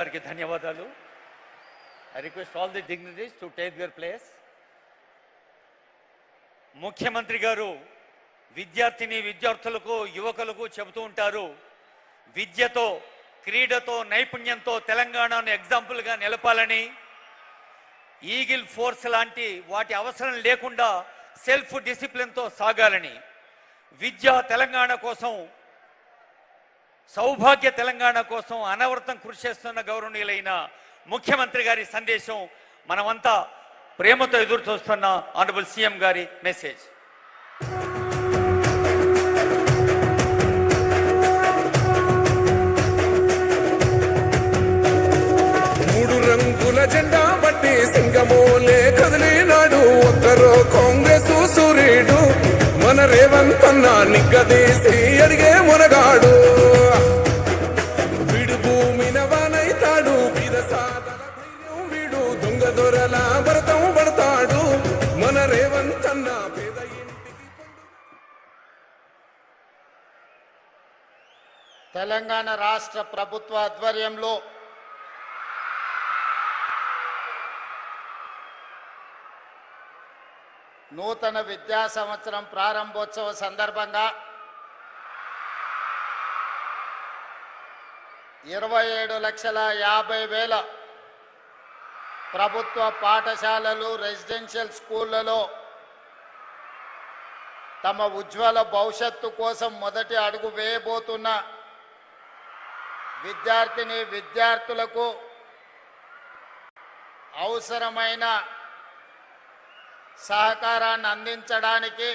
గారికి ధన్యవాదాలు. I request all the dignitaries to take their place. ముఖ్యమంత్రి గారు విద్యార్థులకు యువకులకు చెబుతూ ఉంటారు, విద్యతో క్రీడతో నైపుణ్యంతో తెలంగాణను ఎగ్జాంపుల్గా నిలపాలని, ఈగిల్ ఫోర్స్ లాంటి వాటి అవసరం లేకుండా సెల్ఫ్ డిసిప్లిన్తో సాగాలని, విద్య తెలంగాణ కోసం సౌభాగ్య తెలంగాణ కోసం అనవరతం కృషి చేస్తున్న గౌరవనీయులైన ముఖ్యమంత్రి గారి సందేశం మనమంతా ప్రేమతో ఎదురు చూస్తున్న ఆనరబుల్ సీఎం గారి మెసేజ్. మూడు రంగుల జెండా బట్టి సింగమోలే కదిలినాడు ఒక్కరో కాంగ్రెస్ సూర్యుడు మన రేవంత్ అన్న నిగ్గదీసి అడిగే మునగాడు. వీడు భూమిన వానైతాడు, వీడు దొంగ దొరల భరతం పడతాడు మన రేవంత్ అన్న పేద ఇంటికి. తెలంగాణ రాష్ట్ర ప్రభుత్వ ఆధ్వర్యంలో నూతన విద్యా సంవత్సరం ప్రారంభోత్సవ సందర్భంగా 27,50,000 ప్రభుత్వ పాఠశాలలు రెసిడెన్షియల్ స్కూళ్లలో తమ ఉజ్వల భవిష్యత్తు కోసం మొదటి అడుగు వేయబోతున్న విద్యార్థులకు అవసరమైన సహకారాన్ని అందించడానికి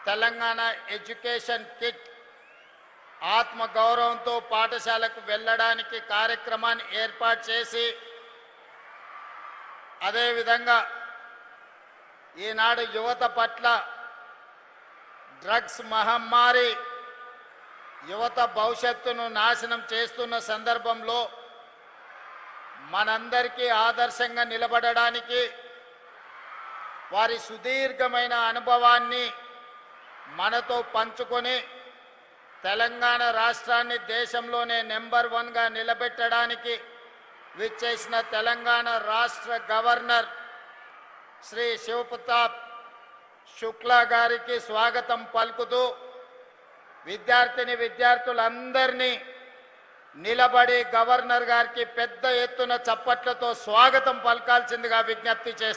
తెలంగాణ ఎడ్యుకేషన్ కిట్ ఆత్మగౌరవంతో పాఠశాలకు వెళ్ళడానికి కార్యక్రమాన్ని ఏర్పాటు చేసి, అదేవిధంగా ఈనాడు యువత పట్ల డ్రగ్స్ మహమ్మారి యువత భవిష్యత్తును నాశనం చేస్తున్న సందర్భంలో మనందరికీ ఆదర్శంగా నిలబడడానికి వారి సుదీర్ఘమైన అనుభవాన్ని మనతో పంచుకొని తెలంగాణ రాష్ట్రాన్ని దేశంలోనే నెంబర్ 1గా నిలబెట్టడానికి విచ్చేసిన తెలంగాణ రాష్ట్ర గవర్నర్ శ్రీ శివప్రతాప్ శుక్లా గారికి స్వాగతం పలుకుతూ విద్యార్థులందరినీ నిలబడి గవర్నర్ గారికి పెద్ద ఎత్తున చప్పట్లతో స్వాగతం పలకాల్సిందిగా విజ్ఞప్తి చేస్తున్నారు.